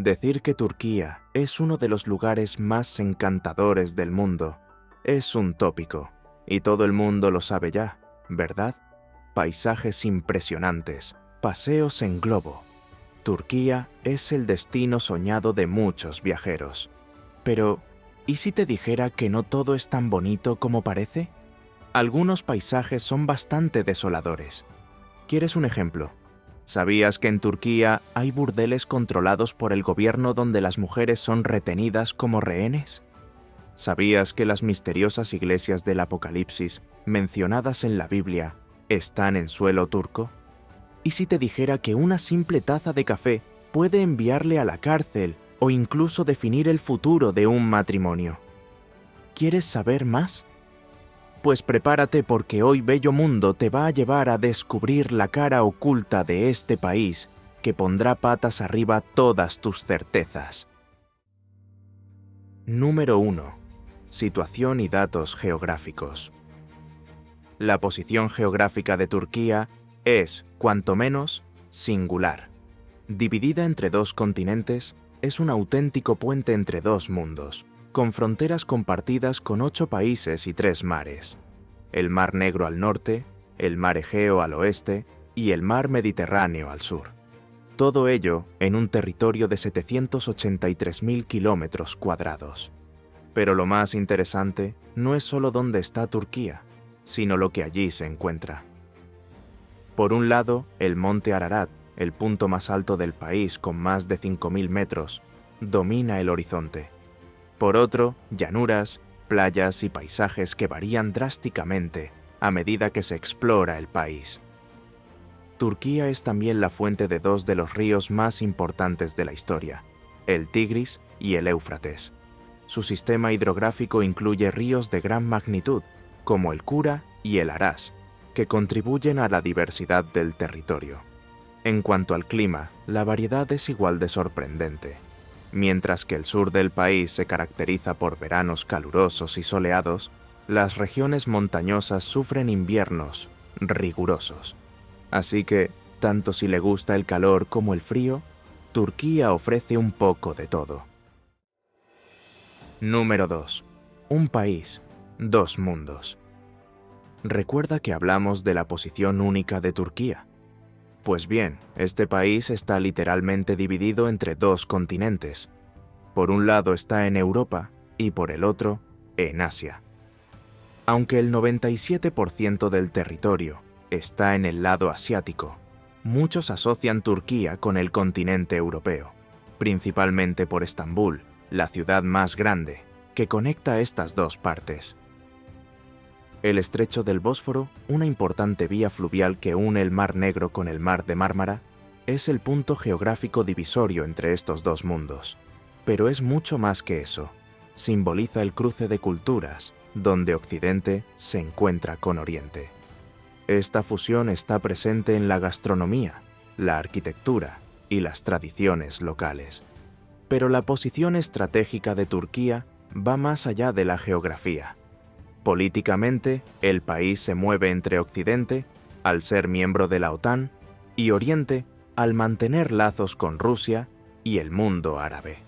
Decir que Turquía es uno de los lugares más encantadores del mundo es un tópico, y todo el mundo lo sabe ya, ¿verdad? Paisajes impresionantes, paseos en globo. Turquía es el destino soñado de muchos viajeros. Pero, ¿y si te dijera que no todo es tan bonito como parece? Algunos paisajes son bastante desoladores. ¿Quieres un ejemplo? ¿Sabías que en Turquía hay burdeles controlados por el gobierno donde las mujeres son retenidas como rehenes? ¿Sabías que las misteriosas iglesias del Apocalipsis, mencionadas en la Biblia, están en suelo turco? ¿Y si te dijera que una simple taza de café puede enviarle a la cárcel o incluso definir el futuro de un matrimonio? ¿Quieres saber más? Pues prepárate porque hoy Bello Mundo te va a llevar a descubrir la cara oculta de este país que pondrá patas arriba todas tus certezas. Número 1. Situación y datos geográficos. La posición geográfica de Turquía es, cuanto menos, singular. Dividida entre dos continentes, es un auténtico puente entre dos mundos, con fronteras compartidas con 8 países y 3 mares. El Mar Negro al norte, el Mar Egeo al oeste y el Mar Mediterráneo al sur. Todo ello en un territorio de 783.000 kilómetros cuadrados. Pero lo más interesante no es solo dónde está Turquía, sino lo que allí se encuentra. Por un lado, el monte Ararat, el punto más alto del país con más de 5.000 metros, domina el horizonte. Por otro, llanuras, playas y paisajes que varían drásticamente a medida que se explora el país. Turquía es también la fuente de 2 de los ríos más importantes de la historia, el Tigris y el Éufrates. Su sistema hidrográfico incluye ríos de gran magnitud, como el Kura y el Aras, que contribuyen a la diversidad del territorio. En cuanto al clima, la variedad es igual de sorprendente. Mientras que el sur del país se caracteriza por veranos calurosos y soleados, las regiones montañosas sufren inviernos rigurosos. Así que, tanto si le gusta el calor como el frío, Turquía ofrece un poco de todo. Número 2. Un país, 2 mundos. Recuerda que hablamos de la posición única de Turquía. Pues bien, este país está literalmente dividido entre 2 continentes. Por un lado está en Europa y por el otro, en Asia. Aunque el 97% del territorio está en el lado asiático, muchos asocian Turquía con el continente europeo, principalmente por Estambul, la ciudad más grande, que conecta estas 2 partes. El estrecho del Bósforo, una importante vía fluvial que une el Mar Negro con el Mar de Mármara, es el punto geográfico divisorio entre estos 2 mundos. Pero es mucho más que eso. Simboliza el cruce de culturas, donde Occidente se encuentra con Oriente. Esta fusión está presente en la gastronomía, la arquitectura y las tradiciones locales. Pero la posición estratégica de Turquía va más allá de la geografía. Políticamente, el país se mueve entre Occidente, al ser miembro de la OTAN, y Oriente, al mantener lazos con Rusia y el mundo árabe.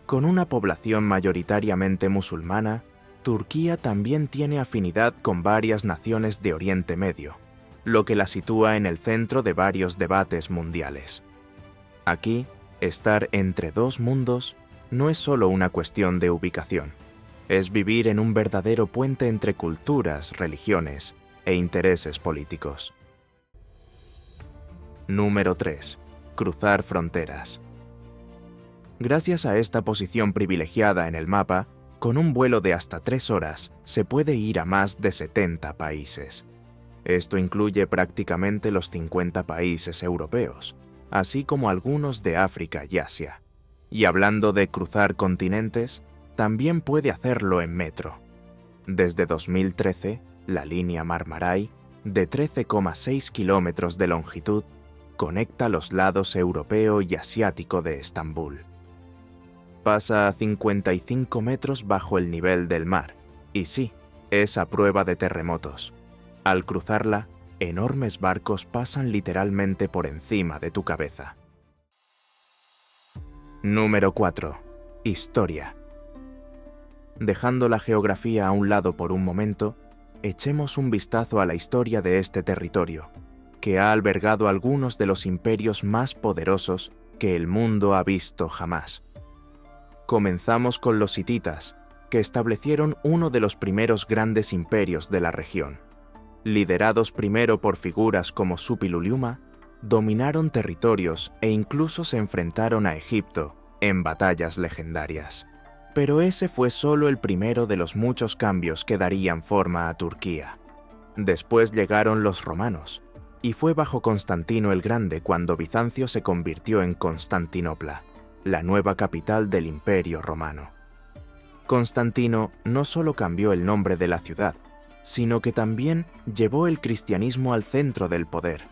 Con una población mayoritariamente musulmana, Turquía también tiene afinidad con varias naciones de Oriente Medio, lo que la sitúa en el centro de varios debates mundiales. Aquí, estar entre 2 mundos no es solo una cuestión de ubicación. Es vivir en un verdadero puente entre culturas, religiones e intereses políticos. Número 3. Cruzar fronteras. Gracias a esta posición privilegiada en el mapa, con un vuelo de hasta 3 horas se puede ir a más de 70 países. Esto incluye prácticamente los 50 países europeos, así como algunos de África y Asia. Y hablando de cruzar continentes, también puede hacerlo en metro. Desde 2013, la línea Marmaray, de 13,6 kilómetros de longitud, conecta los lados europeo y asiático de Estambul. Pasa a 55 metros bajo el nivel del mar, y sí, es a prueba de terremotos. Al cruzarla, enormes barcos pasan literalmente por encima de tu cabeza. Número 4. Historia. Dejando la geografía a un lado por un momento, echemos un vistazo a la historia de este territorio, que ha albergado algunos de los imperios más poderosos que el mundo ha visto jamás. Comenzamos con los hititas, que establecieron uno de los primeros grandes imperios de la región. Liderados primero por figuras como Suppiluliuma, dominaron territorios e incluso se enfrentaron a Egipto en batallas legendarias. Pero ese fue solo el primero de los muchos cambios que darían forma a Turquía. Después llegaron los romanos, y fue bajo Constantino el Grande cuando Bizancio se convirtió en Constantinopla, la nueva capital del Imperio Romano. Constantino no solo cambió el nombre de la ciudad, sino que también llevó el cristianismo al centro del poder,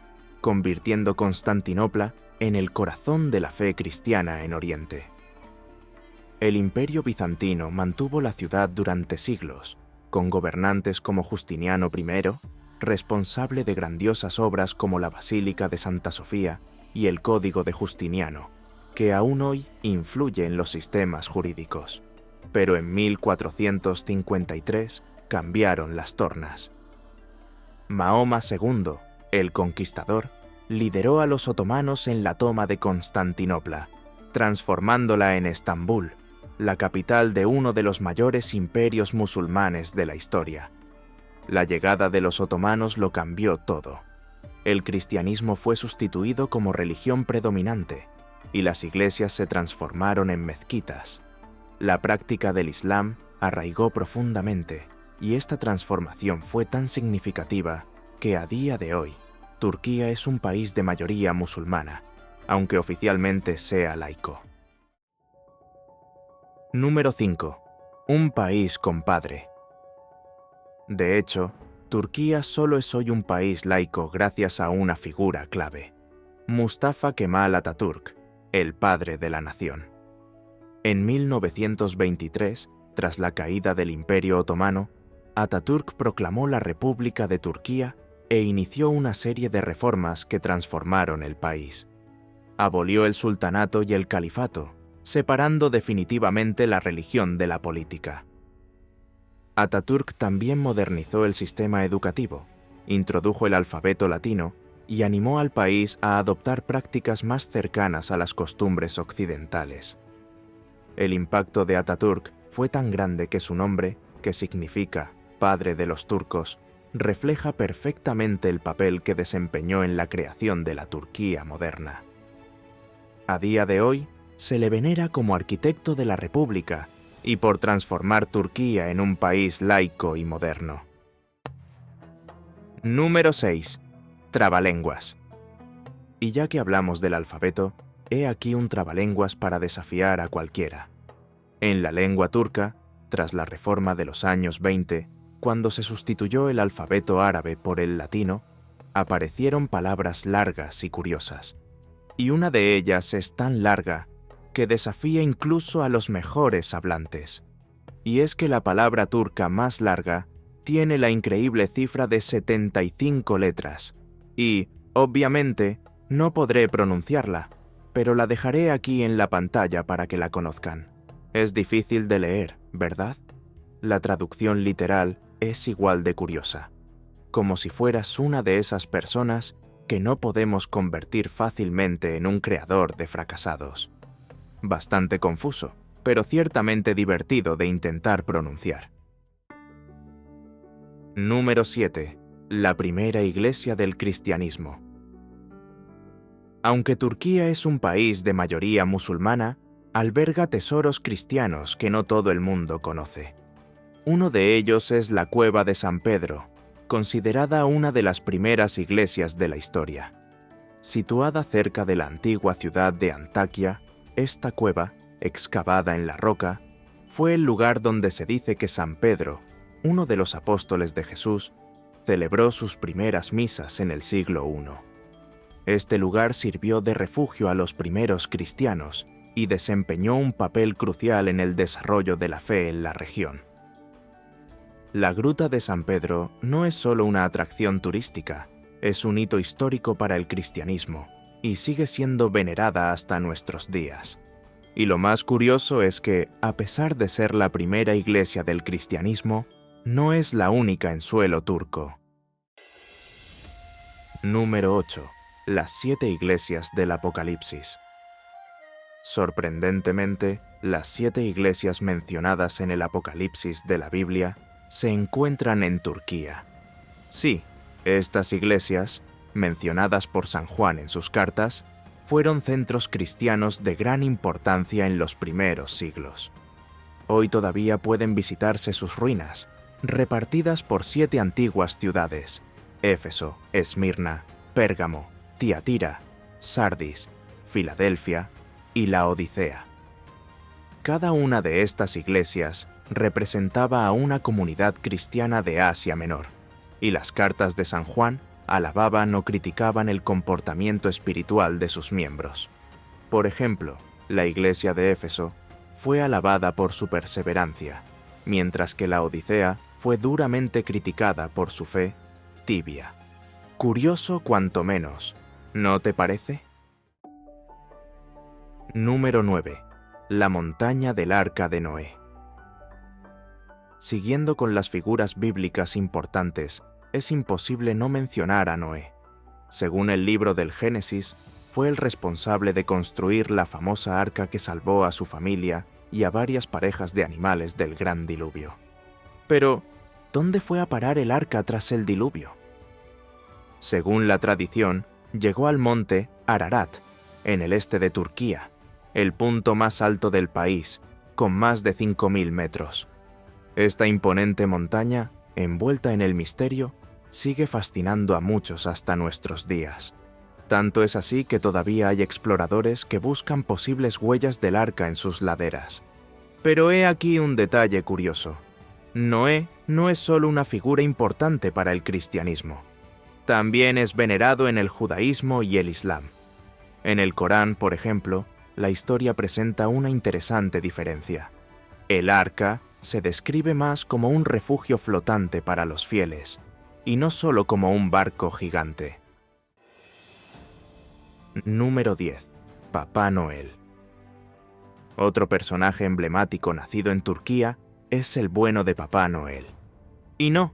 convirtiendo Constantinopla en el corazón de la fe cristiana en Oriente. El Imperio bizantino mantuvo la ciudad durante siglos, con gobernantes como Justiniano I, responsable de grandiosas obras como la Basílica de Santa Sofía y el Código de Justiniano, que aún hoy influye en los sistemas jurídicos. Pero en 1453 cambiaron las tornas. Mahoma II, el conquistador, lideró a los otomanos en la toma de Constantinopla, transformándola en Estambul, la capital de uno de los mayores imperios musulmanes de la historia. La llegada de los otomanos lo cambió todo. El cristianismo fue sustituido como religión predominante y las iglesias se transformaron en mezquitas. La práctica del Islam arraigó profundamente y esta transformación fue tan significativa que a día de hoy Turquía es un país de mayoría musulmana, aunque oficialmente sea laico. Número 5. Un país compadre. De hecho, Turquía solo es hoy un país laico gracias a una figura clave: Mustafa Kemal Atatürk, el padre de la nación. En 1923, tras la caída del Imperio Otomano, Atatürk proclamó la República de Turquía e inició una serie de reformas que transformaron el país. Abolió el sultanato y el califato, separando definitivamente la religión de la política. Atatürk también modernizó el sistema educativo, introdujo el alfabeto latino y animó al país a adoptar prácticas más cercanas a las costumbres occidentales. El impacto de Atatürk fue tan grande que su nombre, que significa «padre de los turcos», refleja perfectamente el papel que desempeñó en la creación de la Turquía moderna. A día de hoy, se le venera como arquitecto de la República y por transformar Turquía en un país laico y moderno. Número 6. Trabalenguas. Y ya que hablamos del alfabeto, he aquí un trabalenguas para desafiar a cualquiera. En la lengua turca, tras la reforma de los años 20, cuando se sustituyó el alfabeto árabe por el latino, aparecieron palabras largas y curiosas. Y una de ellas es tan larga que desafía incluso a los mejores hablantes. Y es que la palabra turca más larga tiene la increíble cifra de 75 letras. Y, obviamente, no podré pronunciarla, pero la dejaré aquí en la pantalla para que la conozcan. Es difícil de leer, ¿verdad? La traducción literal es igual de curiosa, como si fueras una de esas personas que no podemos convertir fácilmente en un creador de fracasados. Bastante confuso, pero ciertamente divertido de intentar pronunciar. Número 7. La primera iglesia del cristianismo. Aunque Turquía es un país de mayoría musulmana, alberga tesoros cristianos que no todo el mundo conoce. Uno de ellos es la Cueva de San Pedro, considerada una de las primeras iglesias de la historia. Situada cerca de la antigua ciudad de Antaquia, esta cueva, excavada en la roca, fue el lugar donde se dice que San Pedro, uno de los apóstoles de Jesús, celebró sus primeras misas en el siglo I. Este lugar sirvió de refugio a los primeros cristianos y desempeñó un papel crucial en el desarrollo de la fe en la región. La Gruta de San Pedro no es solo una atracción turística, es un hito histórico para el cristianismo y sigue siendo venerada hasta nuestros días. Y lo más curioso es que, a pesar de ser la primera iglesia del cristianismo, no es la única en suelo turco. Número 8. Las 7 iglesias del Apocalipsis. Sorprendentemente, las 7 iglesias mencionadas en el Apocalipsis de la Biblia se encuentran en Turquía. Sí, estas iglesias, mencionadas por San Juan en sus cartas, fueron centros cristianos de gran importancia en los primeros siglos. Hoy todavía pueden visitarse sus ruinas, repartidas por 7 antiguas ciudades: Éfeso, Esmirna, Pérgamo, Tiatira, Sardis, Filadelfia y Laodicea. Cada una de estas iglesias representaba a una comunidad cristiana de Asia Menor, y las cartas de San Juan alababan o criticaban el comportamiento espiritual de sus miembros. Por ejemplo, la iglesia de Éfeso fue alabada por su perseverancia, mientras que Laodicea fue duramente criticada por su fe tibia. Curioso cuanto menos, ¿no te parece? Número 9. La montaña del Arca de Noé. Siguiendo con las figuras bíblicas importantes, es imposible no mencionar a Noé. Según el libro del Génesis, fue el responsable de construir la famosa arca que salvó a su familia y a varias parejas de animales del gran diluvio. Pero, ¿dónde fue a parar el arca tras el diluvio? Según la tradición, llegó al monte Ararat, en el este de Turquía, el punto más alto del país, con más de 5.000 metros. Esta imponente montaña, envuelta en el misterio, sigue fascinando a muchos hasta nuestros días. Tanto es así que todavía hay exploradores que buscan posibles huellas del arca en sus laderas. Pero he aquí un detalle curioso. Noé no es solo una figura importante para el cristianismo. También es venerado en el judaísmo y el islam. En el Corán, por ejemplo, la historia presenta una interesante diferencia. El arca se describe más como un refugio flotante para los fieles, y no solo como un barco gigante. Número 10. Papá Noel. Otro personaje emblemático nacido en Turquía es el bueno de Papá Noel. Y no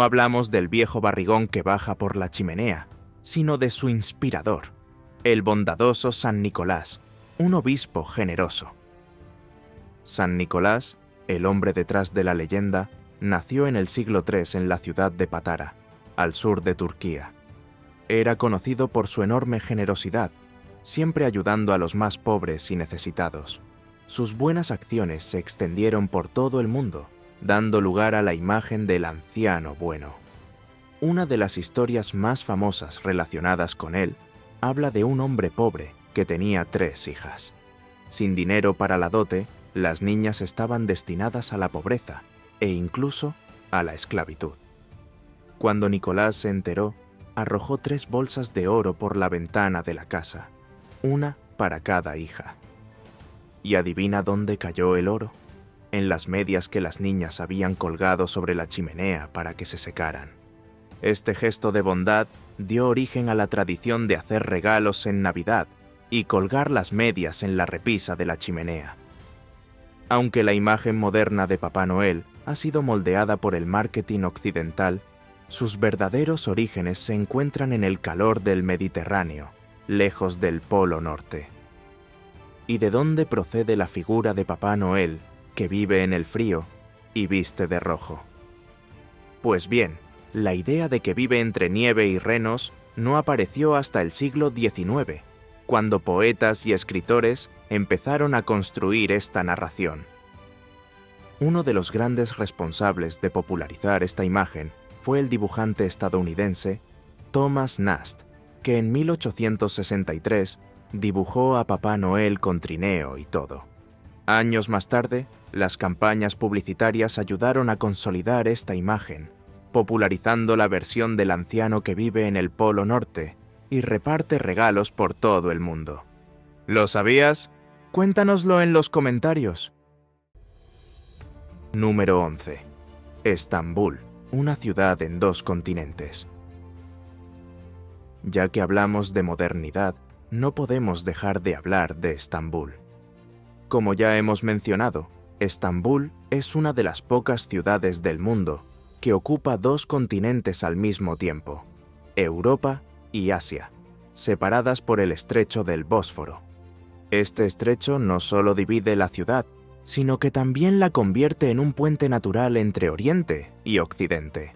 hablamos del viejo barrigón que baja por la chimenea, sino de su inspirador, el bondadoso San Nicolás, un obispo generoso. San Nicolás, el hombre detrás de la leyenda, nació en el siglo III en la ciudad de Patara, al sur de Turquía. Era conocido por su enorme generosidad, siempre ayudando a los más pobres y necesitados. Sus buenas acciones se extendieron por todo el mundo, dando lugar a la imagen del anciano bueno. Una de las historias más famosas relacionadas con él habla de un hombre pobre que tenía 3 hijas. Sin dinero para la dote, las niñas estaban destinadas a la pobreza e incluso a la esclavitud. Cuando Nicolás se enteró, arrojó 3 bolsas de oro por la ventana de la casa, una para cada hija. ¿Y adivina dónde cayó el oro? En las medias que las niñas habían colgado sobre la chimenea para que se secaran. Este gesto de bondad dio origen a la tradición de hacer regalos en Navidad y colgar las medias en la repisa de la chimenea. Aunque la imagen moderna de Papá Noel ha sido moldeada por el marketing occidental, sus verdaderos orígenes se encuentran en el calor del Mediterráneo, lejos del Polo Norte. ¿Y de dónde procede la figura de Papá Noel, que vive en el frío y viste de rojo? Pues bien, la idea de que vive entre nieve y renos no apareció hasta el siglo XIX, cuando poetas y escritores empezaron a construir esta narración. Uno de los grandes responsables de popularizar esta imagen fue el dibujante estadounidense Thomas Nast, que en 1863 dibujó a Papá Noel con trineo y todo. Años más tarde, las campañas publicitarias ayudaron a consolidar esta imagen, popularizando la versión del anciano que vive en el Polo Norte y reparte regalos por todo el mundo. ¿Lo sabías? Cuéntanoslo en los comentarios. Número 11. Estambul, una ciudad en 2 continentes. Ya que hablamos de modernidad, no podemos dejar de hablar de Estambul. Como ya hemos mencionado, Estambul es una de las pocas ciudades del mundo que ocupa dos continentes al mismo tiempo, Europa y Asia, separadas por el estrecho del Bósforo. Este estrecho no solo divide la ciudad, sino que también la convierte en un puente natural entre Oriente y Occidente.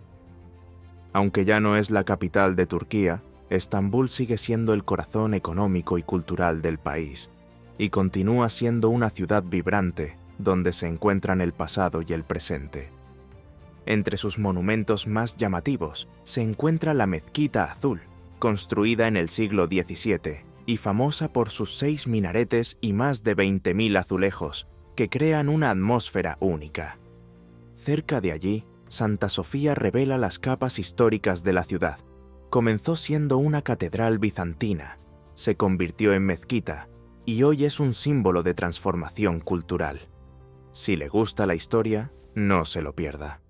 Aunque ya no es la capital de Turquía, Estambul sigue siendo el corazón económico y cultural del país, y continúa siendo una ciudad vibrante donde se encuentran el pasado y el presente. Entre sus monumentos más llamativos se encuentra la Mezquita Azul, construida en el siglo XVII y famosa por sus 6 minaretes y más de 20.000 azulejos, que crean una atmósfera única. Cerca de allí, Santa Sofía revela las capas históricas de la ciudad. Comenzó siendo una catedral bizantina, se convirtió en mezquita y hoy es un símbolo de transformación cultural. Si le gusta la historia, no se lo pierda.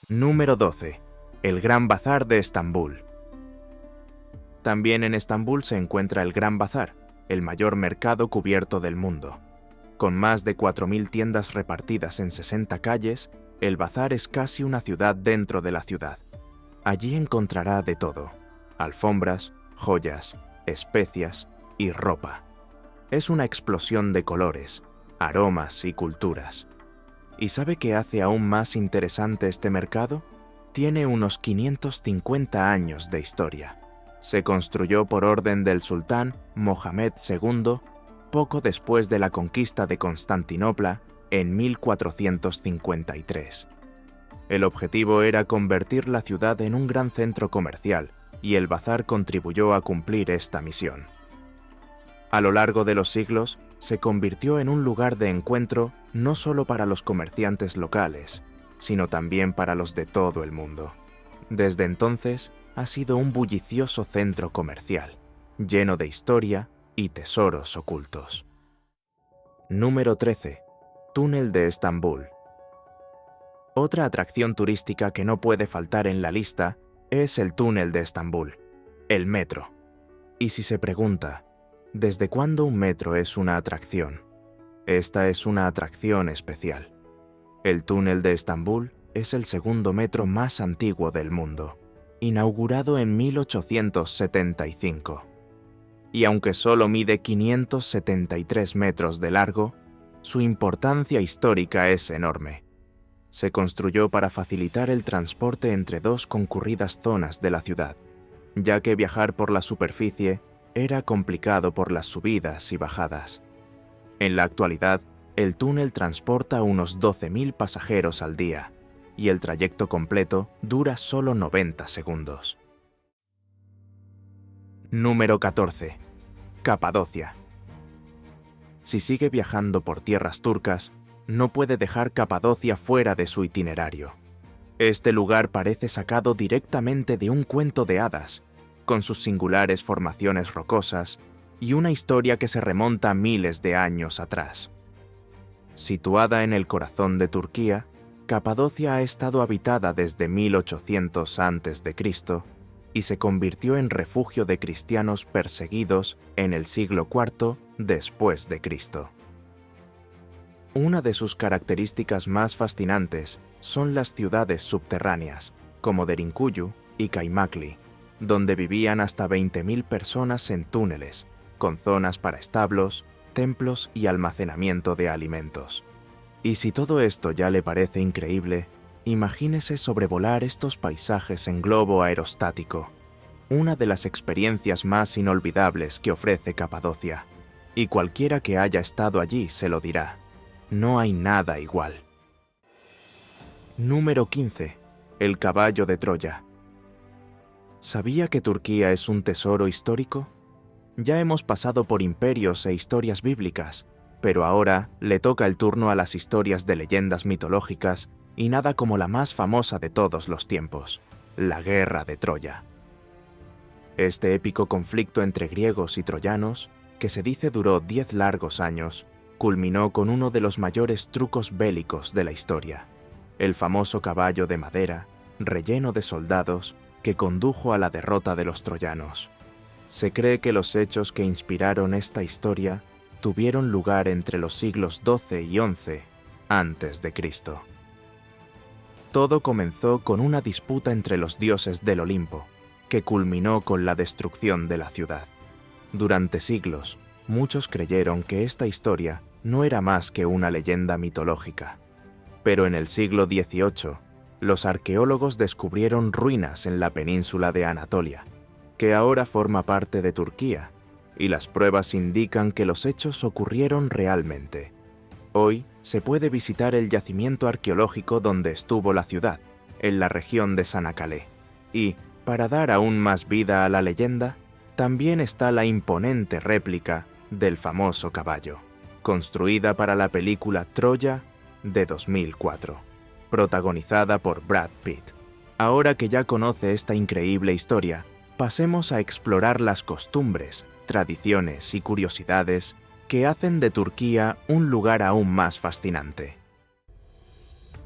Número 12. El Gran Bazar de Estambul. También en Estambul se encuentra el Gran Bazar, el mayor mercado cubierto del mundo. Con más de 4.000 tiendas repartidas en 60 calles, el bazar es casi una ciudad dentro de la ciudad. Allí encontrará de todo: alfombras, joyas, especias y ropa. Es una explosión de colores, aromas y culturas. ¿Y sabe qué hace aún más interesante este mercado? Tiene unos 550 años de historia. Se construyó por orden del sultán Mohamed II poco después de la conquista de Constantinopla en 1453. El objetivo era convertir la ciudad en un gran centro comercial y el bazar contribuyó a cumplir esta misión. A lo largo de los siglos, se convirtió en un lugar de encuentro no solo para los comerciantes locales, sino también para los de todo el mundo. Desde entonces, ha sido un bullicioso centro comercial, lleno de historia y tesoros ocultos. Número 13. Túnel de Estambul. Otra atracción turística que no puede faltar en la lista es el túnel de Estambul, el metro. Y si se pregunta, ¿desde cuándo un metro es una atracción? Esta es una atracción especial. El túnel de Estambul es el segundo metro más antiguo del mundo, inaugurado en 1875. Y aunque solo mide 573 metros de largo, su importancia histórica es enorme. Se construyó para facilitar el transporte entre dos concurridas zonas de la ciudad, ya que viajar por la superficie era complicado por las subidas y bajadas. En la actualidad, el túnel transporta unos 12.000 pasajeros al día, y el trayecto completo dura solo 90 segundos. Número 14. Capadocia. Si sigue viajando por tierras turcas, no puede dejar Capadocia fuera de su itinerario. Este lugar parece sacado directamente de un cuento de hadas, con sus singulares formaciones rocosas y una historia que se remonta miles de años atrás. Situada en el corazón de Turquía, Capadocia ha estado habitada desde 1800 a.C. y se convirtió en refugio de cristianos perseguidos en el siglo IV después de Cristo. Una de sus características más fascinantes son las ciudades subterráneas, como Derinkuyu y Kaymakli, donde vivían hasta 20.000 personas en túneles, con zonas para establos, templos y almacenamiento de alimentos. Y si todo esto ya le parece increíble, imagínese sobrevolar estos paisajes en globo aerostático, una de las experiencias más inolvidables que ofrece Capadocia, y cualquiera que haya estado allí se lo dirá. No hay nada igual. Número 15. El caballo de Troya. ¿Sabía que Turquía es un tesoro histórico? Ya hemos pasado por imperios e historias bíblicas, pero ahora le toca el turno a las historias de leyendas mitológicas y nada como la más famosa de todos los tiempos, la Guerra de Troya. Este épico conflicto entre griegos y troyanos, que se dice duró 10 largos años, culminó con uno de los mayores trucos bélicos de la historia, el famoso caballo de madera, relleno de soldados, que condujo a la derrota de los troyanos. Se cree que los hechos que inspiraron esta historia tuvieron lugar entre los siglos XII y XI a.C. Todo comenzó con una disputa entre los dioses del Olimpo, que culminó con la destrucción de la ciudad. Durante siglos, muchos creyeron que esta historia no era más que una leyenda mitológica. Pero en el siglo XVIII, los arqueólogos descubrieron ruinas en la península de Anatolia, que ahora forma parte de Turquía, y las pruebas indican que los hechos ocurrieron realmente. Hoy se puede visitar el yacimiento arqueológico donde estuvo la ciudad, en la región de Çanakkale. Y, para dar aún más vida a la leyenda, también está la imponente réplica del famoso caballo, construida para la película Troya de 2004, protagonizada por Brad Pitt. Ahora que ya conoce esta increíble historia, pasemos a explorar las costumbres, tradiciones y curiosidades que hacen de Turquía un lugar aún más fascinante.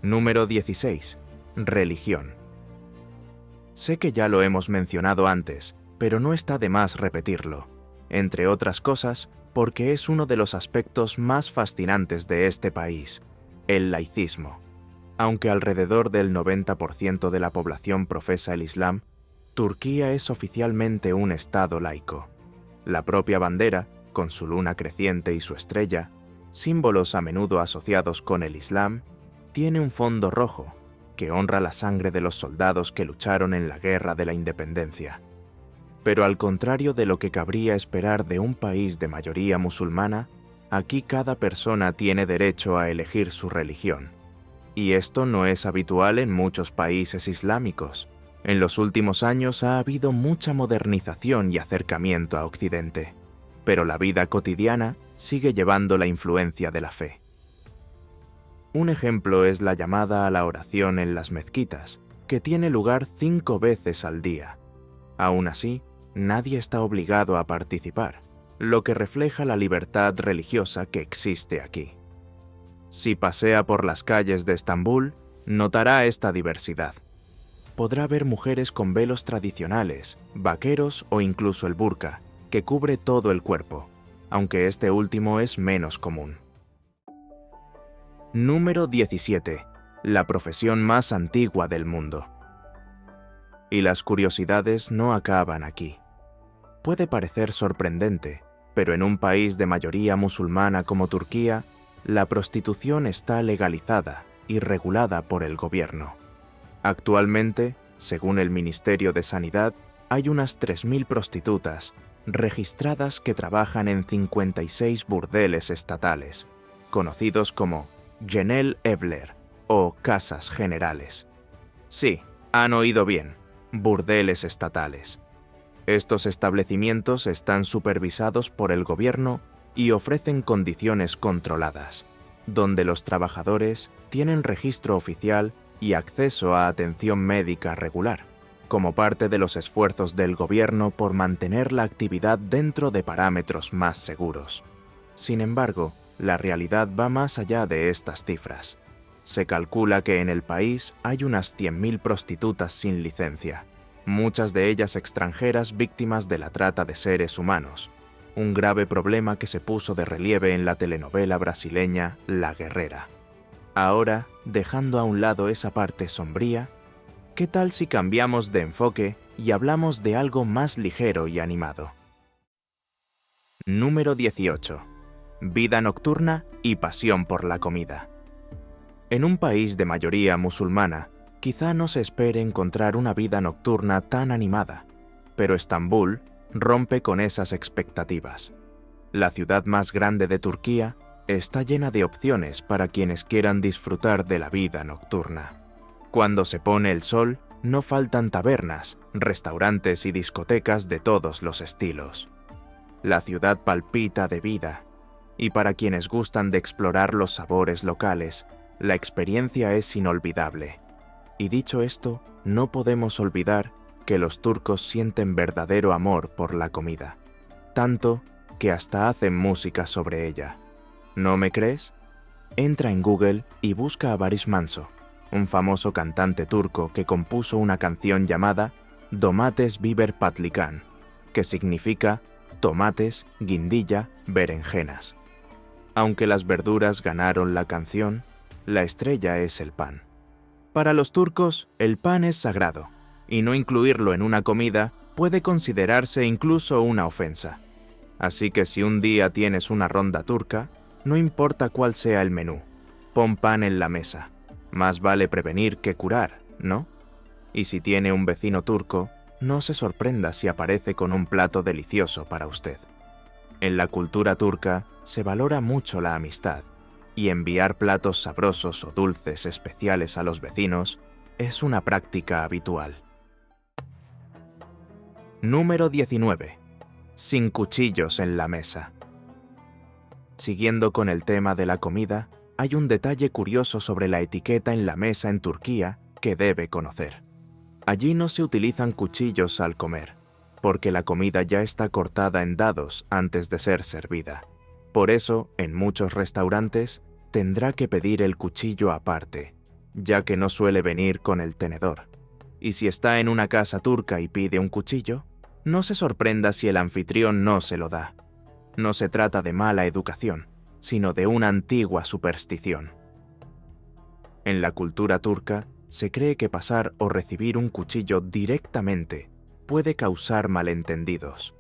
Número 16. Religión. Sé que ya lo hemos mencionado antes, pero no está de más repetirlo, entre otras cosas porque es uno de los aspectos más fascinantes de este país, el laicismo. Aunque alrededor del 90% de la población profesa el Islam, Turquía es oficialmente un estado laico. La propia bandera, con su luna creciente y su estrella, símbolos a menudo asociados con el Islam, tiene un fondo rojo que honra la sangre de los soldados que lucharon en la Guerra de la Independencia. Pero al contrario de lo que cabría esperar de un país de mayoría musulmana, aquí cada persona tiene derecho a elegir su religión. Y esto no es habitual en muchos países islámicos. En los últimos años ha habido mucha modernización y acercamiento a Occidente, pero la vida cotidiana sigue llevando la influencia de la fe. Un ejemplo es la llamada a la oración en las mezquitas, que tiene lugar 5 veces al día. Aún así, nadie está obligado a participar, lo que refleja la libertad religiosa que existe aquí. Si pasea por las calles de Estambul, notará esta diversidad. Podrá ver mujeres con velos tradicionales, vaqueros o incluso el burka, que cubre todo el cuerpo, aunque este último es menos común. Número 17. La profesión más antigua del mundo. Y las curiosidades no acaban aquí. Puede parecer sorprendente, pero en un país de mayoría musulmana como Turquía, la prostitución está legalizada y regulada por el gobierno. Actualmente, según el Ministerio de Sanidad, hay unas 3.000 prostitutas registradas que trabajan en 56 burdeles estatales, conocidos como Genel Evler o Casas Generales. Sí, han oído bien, burdeles estatales. Estos establecimientos están supervisados por el gobierno y ofrecen condiciones controladas, donde los trabajadores tienen registro oficial y acceso a atención médica regular, como parte de los esfuerzos del gobierno por mantener la actividad dentro de parámetros más seguros. Sin embargo, la realidad va más allá de estas cifras. Se calcula que en el país hay unas 100.000 prostitutas sin licencia, muchas de ellas extranjeras víctimas de la trata de seres humanos, un grave problema que se puso de relieve en la telenovela brasileña La Guerrera. Ahora, dejando a un lado esa parte sombría, ¿qué tal si cambiamos de enfoque y hablamos de algo más ligero y animado? Número 18. Vida nocturna y pasión por la comida. En un país de mayoría musulmana, quizá no se espere encontrar una vida nocturna tan animada, pero Estambul rompe con esas expectativas. La ciudad más grande de Turquía está llena de opciones para quienes quieran disfrutar de la vida nocturna. Cuando se pone el sol, no faltan tabernas, restaurantes y discotecas de todos los estilos. La ciudad palpita de vida, y para quienes gustan de explorar los sabores locales, la experiencia es inolvidable. Y dicho esto, no podemos olvidar que los turcos sienten verdadero amor por la comida, tanto que hasta hacen música sobre ella. ¿No me crees? Entra en Google y busca a Barış Manço, un famoso cantante turco que compuso una canción llamada Domates Biber Patlıcan, que significa tomates, guindilla, berenjenas. Aunque las verduras ganaron la canción, la estrella es el pan. Para los turcos, el pan es sagrado, y no incluirlo en una comida puede considerarse incluso una ofensa. Así que si un día tienes una ronda turca, no importa cuál sea el menú, pon pan en la mesa. Más vale prevenir que curar, ¿no? Y si tiene un vecino turco, no se sorprenda si aparece con un plato delicioso para usted. En la cultura turca se valora mucho la amistad, y enviar platos sabrosos o dulces especiales a los vecinos es una práctica habitual. Número 19. Sin cuchillos en la mesa. Siguiendo con el tema de la comida, hay un detalle curioso sobre la etiqueta en la mesa en Turquía que debe conocer. Allí no se utilizan cuchillos al comer, porque la comida ya está cortada en dados antes de ser servida. Por eso, en muchos restaurantes, tendrá que pedir el cuchillo aparte, ya que no suele venir con el tenedor. Y si está en una casa turca y pide un cuchillo, no se sorprenda si el anfitrión no se lo da. No se trata de mala educación, sino de una antigua superstición. En la cultura turca, se cree que pasar o recibir un cuchillo directamente puede causar malentendidos.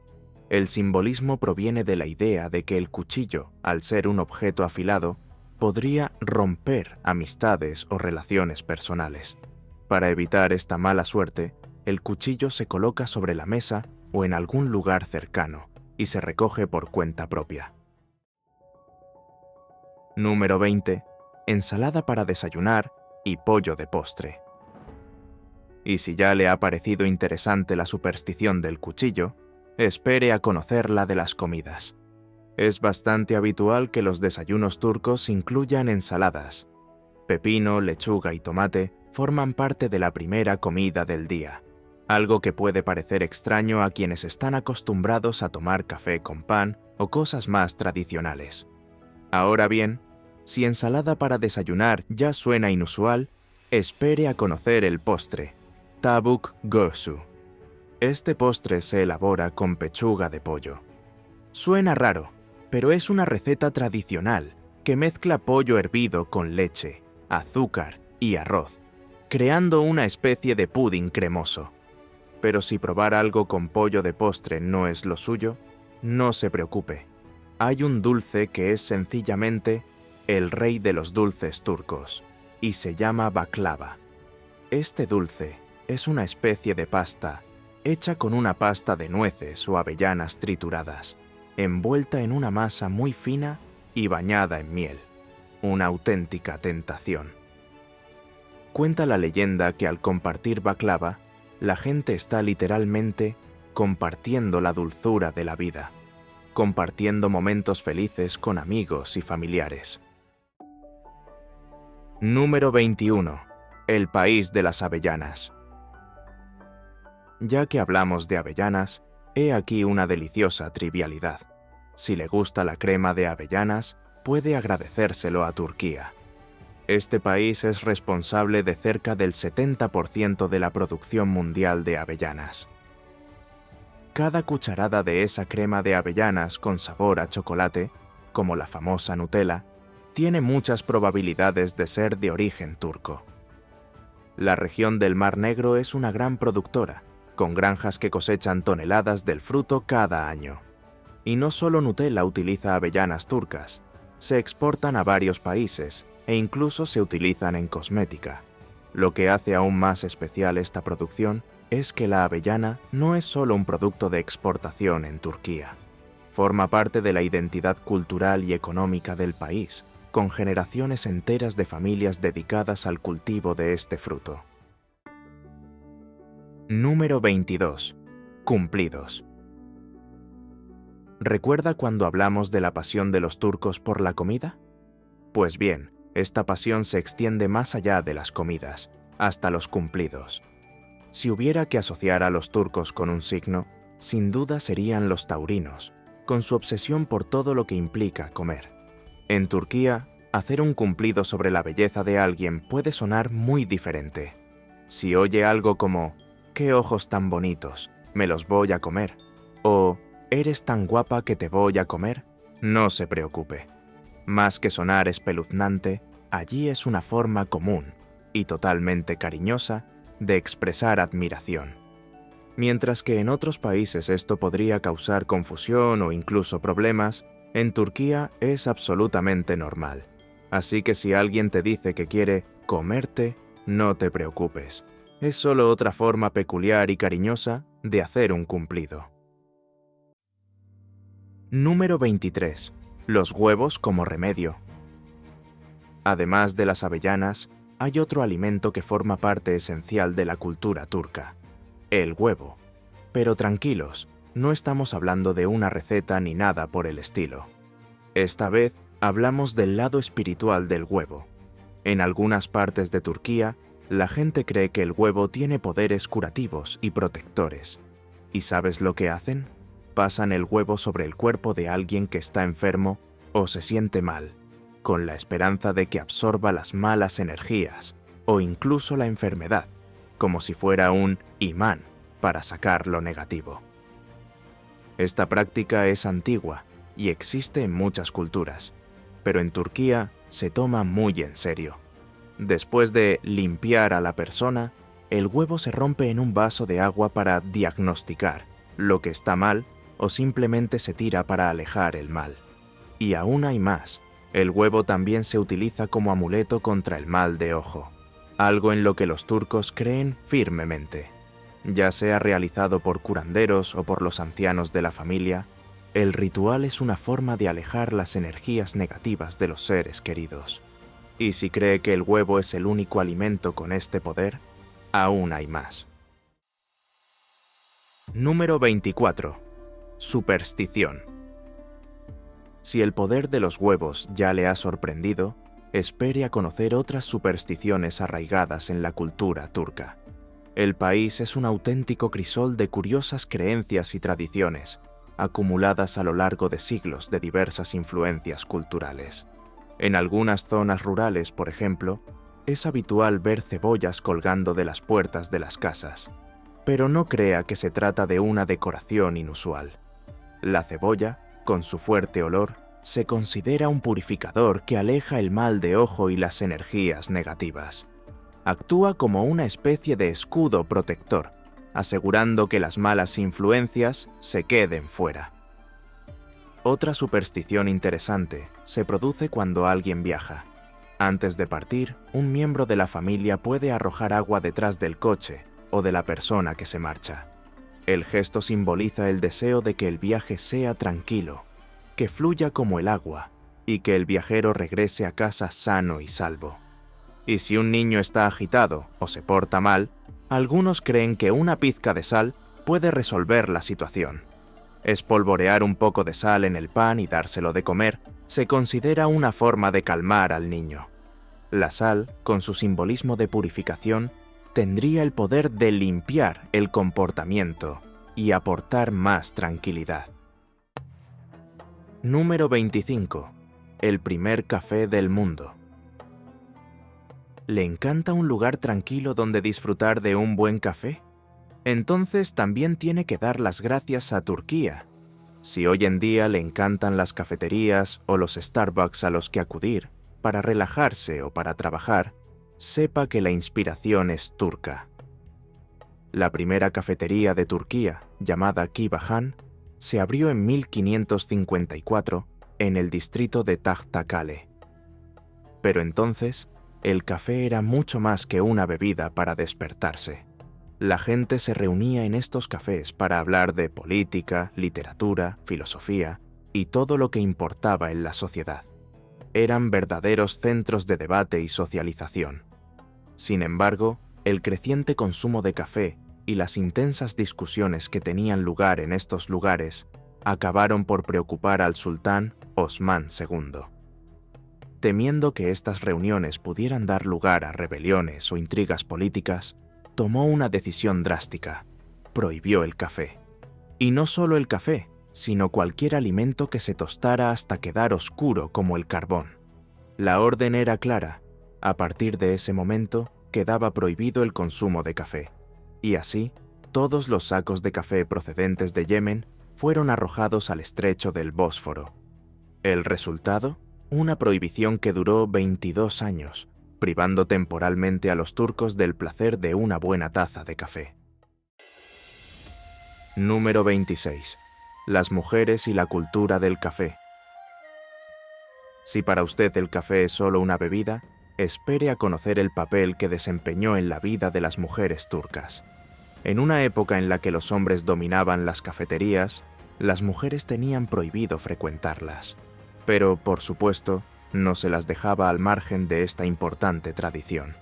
El simbolismo proviene de la idea de que el cuchillo, al ser un objeto afilado, podría romper amistades o relaciones personales. Para evitar esta mala suerte, el cuchillo se coloca sobre la mesa o en algún lugar cercano y se recoge por cuenta propia. Número 20. Ensalada para desayunar y pollo de postre. Y si ya le ha parecido interesante la superstición del cuchillo, espere a conocer la de las comidas. Es bastante habitual que los desayunos turcos incluyan ensaladas. Pepino, lechuga y tomate forman parte de la primera comida del día, algo que puede parecer extraño a quienes están acostumbrados a tomar café con pan o cosas más tradicionales. Ahora bien, si ensalada para desayunar ya suena inusual, espere a conocer el postre, Tavuk Göğsü. Este postre se elabora con pechuga de pollo. Suena raro, pero es una receta tradicional que mezcla pollo hervido con leche, azúcar y arroz, creando una especie de pudín cremoso. Pero si probar algo con pollo de postre no es lo suyo, no se preocupe. Hay un dulce que es sencillamente el rey de los dulces turcos, y se llama baklava. Este dulce es una especie de pasta hecha con una pasta de nueces o avellanas trituradas, envuelta en una masa muy fina y bañada en miel. Una auténtica tentación. Cuenta la leyenda que al compartir baklava, la gente está literalmente compartiendo la dulzura de la vida, compartiendo momentos felices con amigos y familiares. Número 21. El país de las avellanas. Ya que hablamos de avellanas, he aquí una deliciosa trivialidad. Si le gusta la crema de avellanas, puede agradecérselo a Turquía. Este país es responsable de cerca del 70% de la producción mundial de avellanas. Cada cucharada de esa crema de avellanas con sabor a chocolate, como la famosa Nutella, tiene muchas probabilidades de ser de origen turco. La región del Mar Negro es una gran productora, con granjas que cosechan toneladas del fruto cada año. Y no solo Nutella utiliza avellanas turcas, se exportan a varios países e incluso se utilizan en cosmética. Lo que hace aún más especial esta producción es que la avellana no es solo un producto de exportación en Turquía. Forma parte de la identidad cultural y económica del país, con generaciones enteras de familias dedicadas al cultivo de este fruto. Número 22. Cumplidos. ¿Recuerda cuando hablamos de la pasión de los turcos por la comida? Pues bien, esta pasión se extiende más allá de las comidas, hasta los cumplidos. Si hubiera que asociar a los turcos con un signo, sin duda serían los taurinos, con su obsesión por todo lo que implica comer. En Turquía, hacer un cumplido sobre la belleza de alguien puede sonar muy diferente. Si oye algo como «¡Qué ojos tan bonitos! Me los voy a comer», o «Eres tan guapa que te voy a comer», no se preocupe. Más que sonar espeluznante, allí es una forma común y totalmente cariñosa de expresar admiración. Mientras que en otros países esto podría causar confusión o incluso problemas, en Turquía es absolutamente normal. Así que si alguien te dice que quiere comerte, no te preocupes. Es solo otra forma peculiar y cariñosa de hacer un cumplido. Número 23. Los huevos como remedio. Además de las avellanas, hay otro alimento que forma parte esencial de la cultura turca: el huevo. Pero tranquilos, no estamos hablando de una receta ni nada por el estilo. Esta vez hablamos del lado espiritual del huevo. En algunas partes de Turquía, la gente cree que el huevo tiene poderes curativos y protectores. ¿Y sabes lo que hacen? Pasan el huevo sobre el cuerpo de alguien que está enfermo o se siente mal, con la esperanza de que absorba las malas energías o incluso la enfermedad, como si fuera un imán para sacar lo negativo. Esta práctica es antigua y existe en muchas culturas, pero en Turquía se toma muy en serio. Después de limpiar a la persona, el huevo se rompe en un vaso de agua para diagnosticar lo que está mal o simplemente se tira para alejar el mal. Y aún hay más. El huevo también se utiliza como amuleto contra el mal de ojo, algo en lo que los turcos creen firmemente. Ya sea realizado por curanderos o por los ancianos de la familia, el ritual es una forma de alejar las energías negativas de los seres queridos. Y si cree que el huevo es el único alimento con este poder, aún hay más. Número 24. Superstición. Si el poder de los huevos ya le ha sorprendido, espere a conocer otras supersticiones arraigadas en la cultura turca. El país es un auténtico crisol de curiosas creencias y tradiciones, acumuladas a lo largo de siglos de diversas influencias culturales. En algunas zonas rurales, por ejemplo, es habitual ver cebollas colgando de las puertas de las casas, pero no crea que se trata de una decoración inusual. La cebolla, con su fuerte olor, se considera un purificador que aleja el mal de ojo y las energías negativas. Actúa como una especie de escudo protector, asegurando que las malas influencias se queden fuera. Otra superstición interesante se produce cuando alguien viaja. Antes de partir, un miembro de la familia puede arrojar agua detrás del coche o de la persona que se marcha. El gesto simboliza el deseo de que el viaje sea tranquilo, que fluya como el agua y que el viajero regrese a casa sano y salvo. Y si un niño está agitado o se porta mal, algunos creen que una pizca de sal puede resolver la situación. Espolvorear un poco de sal en el pan y dárselo de comer se considera una forma de calmar al niño. La sal, con su simbolismo de purificación, tendría el poder de limpiar el comportamiento y aportar más tranquilidad. Número 25. El primer café del mundo. ¿Le encanta un lugar tranquilo donde disfrutar de un buen café? Entonces también tiene que dar las gracias a Turquía. Si hoy en día le encantan las cafeterías o los Starbucks a los que acudir para relajarse o para trabajar, sepa que la inspiración es turca. La primera cafetería de Turquía, llamada Kibahan, se abrió en 1554 en el distrito de Tahtakale. Pero entonces, el café era mucho más que una bebida para despertarse. La gente se reunía en estos cafés para hablar de política, literatura, filosofía y todo lo que importaba en la sociedad. Eran verdaderos centros de debate y socialización. Sin embargo, el creciente consumo de café y las intensas discusiones que tenían lugar en estos lugares acabaron por preocupar al sultán Osmán II. Temiendo que estas reuniones pudieran dar lugar a rebeliones o intrigas políticas, tomó una decisión drástica: prohibió el café. Y no solo el café, sino cualquier alimento que se tostara hasta quedar oscuro como el carbón. La orden era clara: a partir de ese momento quedaba prohibido el consumo de café. Y así, todos los sacos de café procedentes de Yemen fueron arrojados al estrecho del Bósforo. ¿El resultado? una prohibición que duró 22 años, privando temporalmente a los turcos del placer de una buena taza de café. Número 26. Las mujeres y la cultura del café. Si para usted el café es solo una bebida, espere a conocer el papel que desempeñó en la vida de las mujeres turcas. En una época en la que los hombres dominaban las cafeterías, las mujeres tenían prohibido frecuentarlas. Pero, por supuesto, no se las dejaba al margen de esta importante tradición.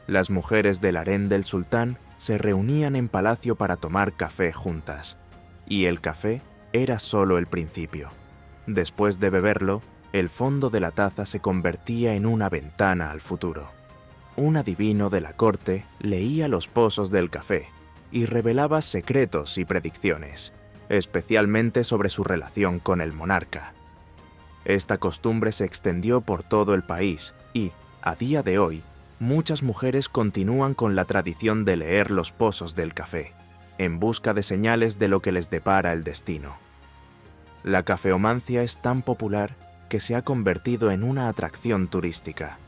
Las mujeres del harén del sultán se reunían en palacio para tomar café juntas, y el café era solo el principio. Después de beberlo, el fondo de la taza se convertía en una ventana al futuro. Un adivino de la corte leía los pozos del café y revelaba secretos y predicciones, especialmente sobre su relación con el monarca. Esta costumbre se extendió por todo el país y, a día de hoy, muchas mujeres continúan con la tradición de leer los pozos del café, en busca de señales de lo que les depara el destino. La cafeomancia es tan popular que se ha convertido en una atracción turística.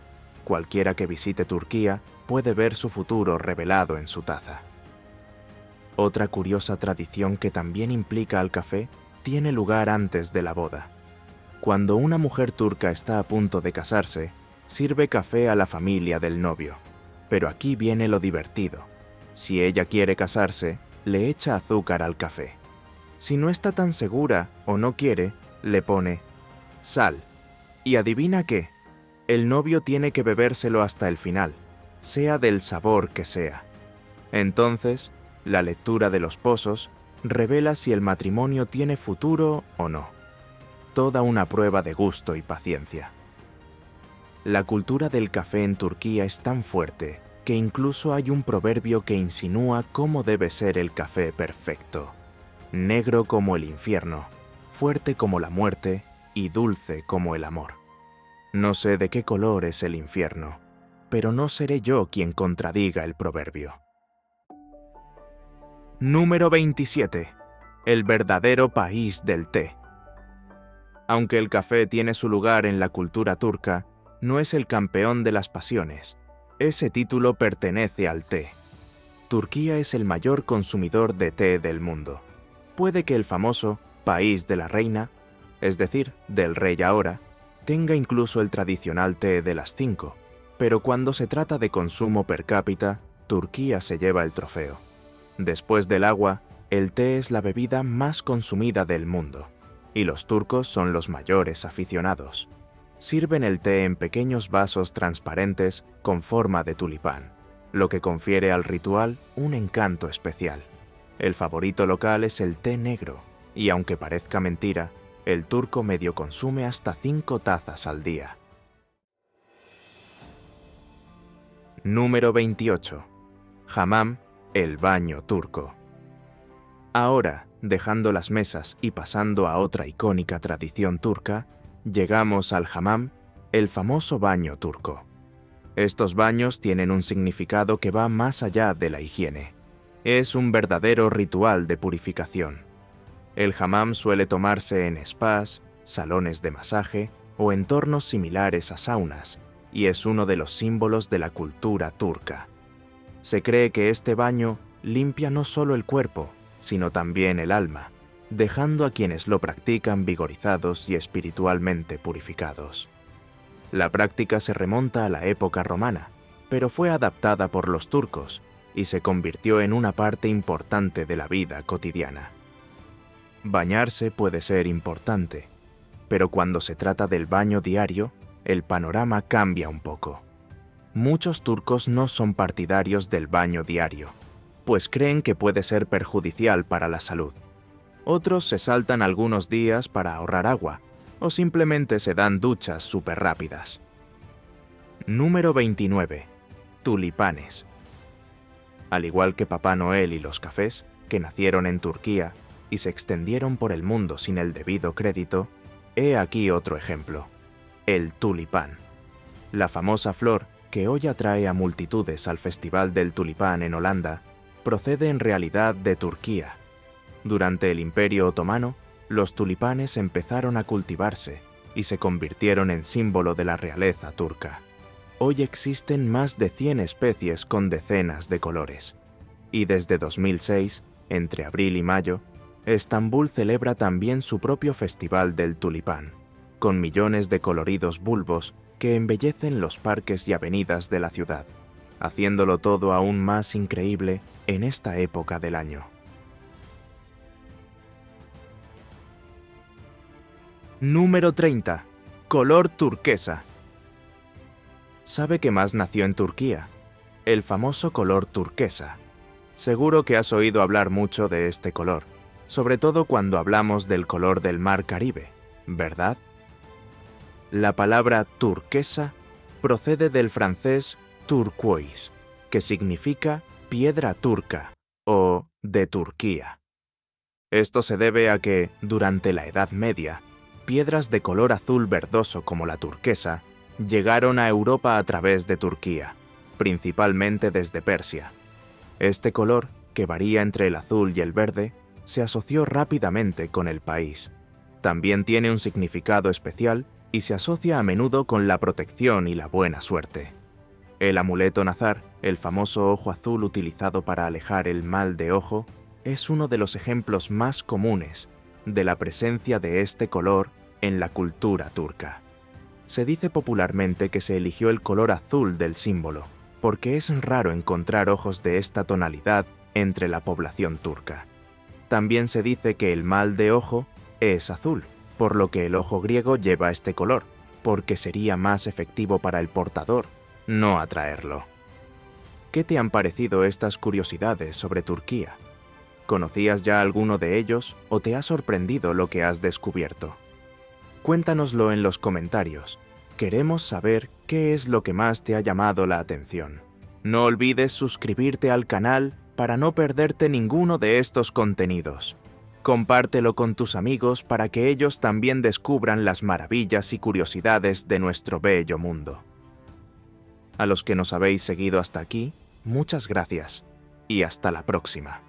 Cualquiera que visite Turquía puede ver su futuro revelado en su taza. Otra curiosa tradición que también implica al café tiene lugar antes de la boda. Cuando una mujer turca está a punto de casarse, sirve café a la familia del novio. Pero aquí viene lo divertido. Si ella quiere casarse, le echa azúcar al café. Si no está tan segura o no quiere, le pone sal. ¿Y adivina qué? El novio tiene que bebérselo hasta el final, sea del sabor que sea. Entonces, la lectura de los pozos revela si el matrimonio tiene futuro o no. Toda una prueba de gusto y paciencia. La cultura del café en Turquía es tan fuerte que incluso hay un proverbio que insinúa cómo debe ser el café perfecto. Negro como el infierno, fuerte como la muerte y dulce como el amor. No sé de qué color es el infierno, pero no seré yo quien contradiga el proverbio. Número 27. El verdadero país del té. Aunque el café tiene su lugar en la cultura turca, no es el campeón de las pasiones. Ese título pertenece al té. Turquía es el mayor consumidor de té del mundo. Puede que el famoso país de la reina, es decir, del rey ahora, tenga incluso el tradicional té de las 5, pero cuando se trata de consumo per cápita, Turquía se lleva el trofeo. Después del agua, el té es la bebida más consumida del mundo, y los turcos son los mayores aficionados. Sirven el té en pequeños vasos transparentes con forma de tulipán, lo que confiere al ritual un encanto especial. El favorito local es el té negro, y aunque parezca mentira, el turco medio consume hasta 5 tazas al día. Número 28. Hamam, el baño turco. Ahora, dejando las mesas y pasando a otra icónica tradición turca, llegamos al hamam, el famoso baño turco. Estos baños tienen un significado que va más allá de la higiene. Es un verdadero ritual de purificación. El hamam suele tomarse en spas, salones de masaje o entornos similares a saunas, y es uno de los símbolos de la cultura turca. Se cree que este baño limpia no solo el cuerpo, sino también el alma, dejando a quienes lo practican vigorizados y espiritualmente purificados. La práctica se remonta a la época romana, pero fue adaptada por los turcos y se convirtió en una parte importante de la vida cotidiana. Bañarse puede ser importante, pero cuando se trata del baño diario, el panorama cambia un poco. Muchos turcos no son partidarios del baño diario, pues creen que puede ser perjudicial para la salud. Otros se saltan algunos días para ahorrar agua, o simplemente se dan duchas súper rápidas. Número 29. Tulipanes. Al igual que Papá Noel y los cafés, que nacieron en Turquía y se extendieron por el mundo sin el debido crédito, he aquí otro ejemplo: el tulipán. La famosa flor, que hoy atrae a multitudes al Festival del Tulipán en Holanda, procede en realidad de Turquía. Durante el Imperio Otomano, los tulipanes empezaron a cultivarse y se convirtieron en símbolo de la realeza turca. Hoy existen más de 100 especies con decenas de colores. Y desde 2006, entre abril y mayo, Estambul celebra también su propio Festival del Tulipán, con millones de coloridos bulbos que embellecen los parques y avenidas de la ciudad, haciéndolo todo aún más increíble en esta época del año. Número 30. Color turquesa. ¿Sabe qué más nació en Turquía? El famoso color turquesa. Seguro que has oído hablar mucho de este color, sobre todo cuando hablamos del color del mar Caribe, ¿verdad? La palabra turquesa procede del francés turquoise, que significa piedra turca o de Turquía. Esto se debe a que, durante la Edad Media, piedras de color azul verdoso como la turquesa llegaron a Europa a través de Turquía, principalmente desde Persia. Este color, que varía entre el azul y el verde, se asoció rápidamente con el país. También tiene un significado especial y se asocia a menudo con la protección y la buena suerte. El amuleto nazar, el famoso ojo azul utilizado para alejar el mal de ojo, es uno de los ejemplos más comunes de la presencia de este color en la cultura turca. Se dice popularmente que se eligió el color azul del símbolo, porque es raro encontrar ojos de esta tonalidad entre la población turca. También se dice que el mal de ojo es azul, por lo que el ojo griego lleva este color, porque sería más efectivo para el portador, no atraerlo. ¿Qué te han parecido estas curiosidades sobre Turquía? ¿Conocías ya alguno de ellos o te ha sorprendido lo que has descubierto? Cuéntanoslo en los comentarios. Queremos saber qué es lo que más te ha llamado la atención. No olvides suscribirte al canal para no perderte ninguno de estos contenidos. Compártelo con tus amigos para que ellos también descubran las maravillas y curiosidades de nuestro bello mundo. A los que nos habéis seguido hasta aquí, muchas gracias y hasta la próxima.